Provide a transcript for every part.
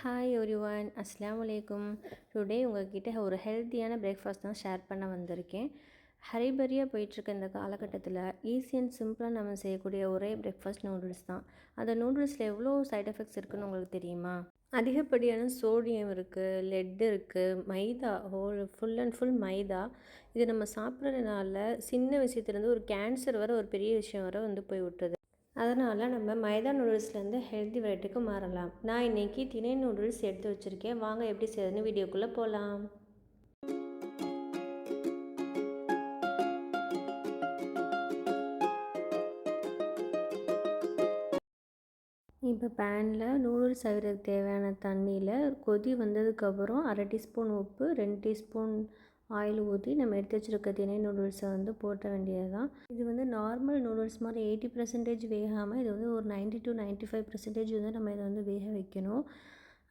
Hi everyone, அஸ்ஸலாமு அலைக்கும். Today உங்கள்கிட்ட ஒரு ஹெல்த்தியான பிரேக்ஃபாஸ்ட் தான் ஷேர் பண்ண வந்திருக்கேன். ஹரிபரியாக போயிட்டுருக்க இந்த காலகட்டத்தில் ஈஸி அண்ட் சிம்பிளாக நம்ம செய்யக்கூடிய ஒரே பிரேக்ஃபாஸ்ட் நூடுல்ஸ் தான். அந்த நூடுல்ஸில் எவ்வளோ சைட் எஃபெக்ட்ஸ் இருக்குதுன்னு உங்களுக்கு தெரியுமா? அதிகப்படியான சோடியம் இருக்குது, லெட் இருக்குது, மைதா ஃபுல் அண்ட் ஃபுல் மைதா. இது நம்ம சாப்பிட்றதுனால சின்ன விஷயத்துலேருந்து ஒரு கேன்சர் வர ஒரு பெரிய விஷயம் வர போய் விட்டுறது. அதனால் நம்ம மைதா நூடுல்ஸ்லேருந்து ஹெல்த்தி வெரைட்டிக்கு மாறலாம். நான் இன்றைக்கி திணை நூடுல்ஸ் எடுத்து வச்சுருக்கேன். வாங்க எப்படி செய்யுதுன்னு வீடியோக்குள்ளே போகலாம். இப்போ பேனில் நூடுல்ஸ் செய்கிறதுக்கு தேவையான தண்ணியில் கொதி வந்ததுக்கப்புறம் 1/2 டீஸ்பூன் உப்பு, 2 டீஸ்பூன் ஆயில் ஊற்றி நம்ம எடுத்து வச்சுருக்க திணை நூடுல்ஸை போட்ட வேண்டியது தான். இது நார்மல் நூடுல்ஸ் மாதிரி 80% வேகாமல் இது ஒரு 90 to 95% நம்ம இதை வேக வைக்கணும்.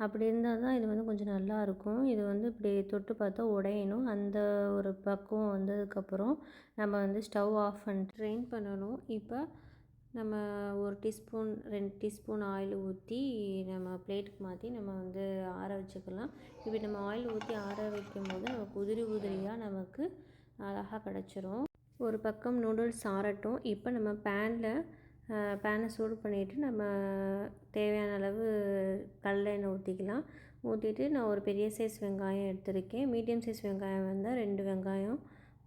அப்படி இருந்தால் தான் இது கொஞ்சம் நல்லாயிருக்கும். இது இப்படி தொட்டு பார்த்தா உடையணும். அந்த ஒரு பக்குவம் வந்ததுக்கப்புறம் நம்ம ஸ்டவ் ஆஃப் பண்ணிட்டு ட்ரெயின் பண்ணணும். இப்போ நம்ம 1 டீஸ்பூன் 2 டீஸ்பூன் ஆயில் ஊற்றி நம்ம பிளேட்டுக்கு மாற்றி நம்ம ஆற வச்சுக்கலாம். இப்படி நம்ம ஆயில் ஊற்றி ஆற வைக்கும்போது நமக்கு உதிரியாக நமக்கு அழகாக கிடச்சிரும். ஒரு பக்கம் நூடுல்ஸ் ஆறட்டும். இப்போ நம்ம பேனை சூடு பண்ணிவிட்டு நம்ம தேவையான அளவு கடலெண்ணெய் ஊற்றிக்கலாம். ஊற்றிட்டு நான் ஒரு பெரிய சைஸ் வெங்காயம் எடுத்திருக்கேன். மீடியம் சைஸ் வெங்காயம் வந்தால் 2 வெங்காயம்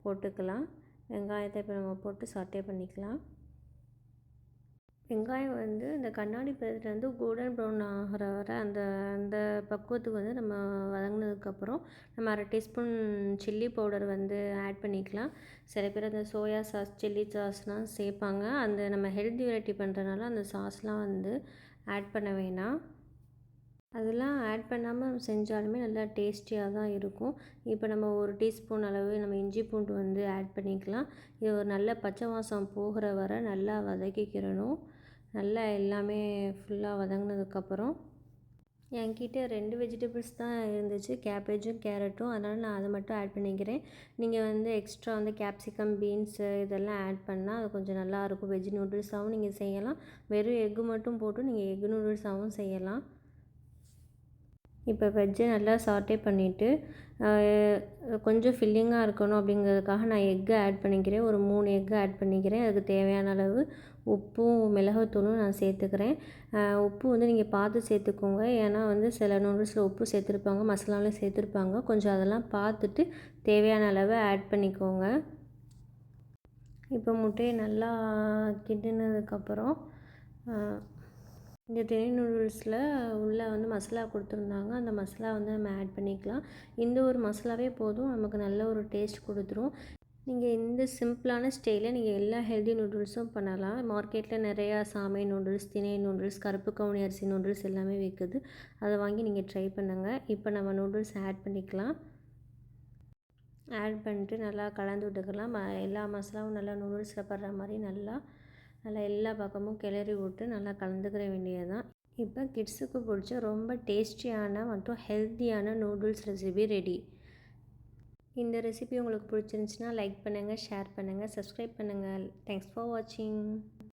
போட்டுக்கலாம். வெங்காயத்தை இப்போ நம்ம போட்டு சாட்டே பண்ணிக்கலாம். வெங்காயம் இந்த கண்ணாடி பதத்துலேருந்து கோல்டன் ப்ரௌன் ஆகிற வர அந்த அந்த பக்குவத்துக்கு நம்ம வதங்கினதுக்கப்புறம் நம்ம 1/2 டீஸ்பூன் சில்லி பவுடர் ஆட் பண்ணிக்கலாம். சில பேர் அந்த சோயா சாஸ், சில்லி சாஸ்லாம் சேர்ப்பாங்க. நம்ம ஹெல்த்தி வெரைட்டி பண்ணுறதுனால அந்த சாஸ்லாம் ஆட் பண்ண வேணாம். அதெல்லாம் ஆட் பண்ணாமல் செஞ்சாலுமே நல்லா டேஸ்டியாக தான் இருக்கும். இப்போ நம்ம 1 டீஸ்பூன் அளவு நம்ம இஞ்சி பூண்டு ஆட் பண்ணிக்கலாம். இது ஒரு நல்ல பச்சை வாசம் போகிற வரை நல்லா வதக்கிக்கிறணும். நல்லா எல்லாமே ஃபுல்லாக வதங்கினதுக்கப்புறம் என்கிட்ட 2 வெஜிடபிள்ஸ் தான் இருந்துச்சு, கேபேஜும் கேரட்டும். அதனால் நான் அதை மட்டும் ஆட் பண்ணிக்கிறேன். நீங்கள் எக்ஸ்ட்ரா கேப்சிகம், பீன்ஸு இதெல்லாம் ஆட் பண்ணால் அது கொஞ்சம் நல்லாயிருக்கும். வெஜ் நூடுல்ஸாகவும் நீங்கள் செய்யலாம். வெறும் எக்கு மட்டும் போட்டு நீங்கள் எக் நூடுல்ஸாகவும் செய்யலாம். இப்போ வெஜ்ஜை நல்லா சாட்டே பண்ணிவிட்டு கொஞ்சம் ஃபில்லிங்காக இருக்கணும் அப்படிங்கிறதுக்காக நான் எக்கு ஆட் பண்ணிக்கிறேன். ஒரு 3 எக்கு ஆட் பண்ணிக்கிறேன். அதுக்கு தேவையான அளவு உப்பும் மிளகாத்தூளும் நான் சேர்த்துக்கிறேன். உப்பு நீங்கள் பார்த்து சேர்த்துக்கோங்க. ஏன்னா சில நூடுல்ஸில் உப்பு சேர்த்துருப்பாங்க, மசாலாவில் சேர்த்துருப்பாங்க. கொஞ்சம் அதெல்லாம் பார்த்துட்டு தேவையான அளவு ஆட் பண்ணிக்கோங்க. இப்போ முட்டையை நல்லா கிண்டினதுக்கப்புறம் இந்த திணை நூடுல்ஸில் உள்ளே மசாலா கொடுத்துருந்தாங்க. அந்த மசாலா நம்ம ஆட் பண்ணிக்கலாம். இந்த ஒரு மசாலாவே போதும், நமக்கு நல்ல ஒரு டேஸ்ட் கொடுத்துரும். நீங்கள் இந்த சிம்பிளான ஸ்டைலில் நீங்கள் எல்லா ஹெல்தி நூடுல்ஸும் பண்ணலாம். மார்க்கெட்டில் நிறையா சாமை நூடுல்ஸ், திணை நூடுல்ஸ், கருப்பு கவுனி அரிசி நூடுல்ஸ் எல்லாமே விற்குது. அதை வாங்கி நீங்கள் ட்ரை பண்ணுங்கள். இப்போ நம்ம நூடுல்ஸ் ஆட் பண்ணிக்கலாம். ஆட் பண்ணிட்டு நல்லா கலந்து விட்டுக்கலாம். எல்லா மசாலாவும் நல்லா நூடுல்ஸில் படுற மாதிரி நல்லா எல்லா பக்கமும் கிளறி விட்டு நல்லா கலந்துக்கிற வேண்டியது தான். இப்போ கிட்ஸுக்கு பிடிச்ச ரொம்ப டேஸ்டியான மற்றும் ஹெல்த்தியான நூடுல்ஸ் ரெசிபி ரெடி. இந்த ரெசிபி உங்களுக்கு பிடிச்சிருந்துச்சுன்னா லைக் பண்ணுங்கள், ஷேர் பண்ணுங்கள், சப்ஸ்கிரைப் பண்ணுங்கள். தேங்க்ஸ் ஃபார் வாட்சிங்.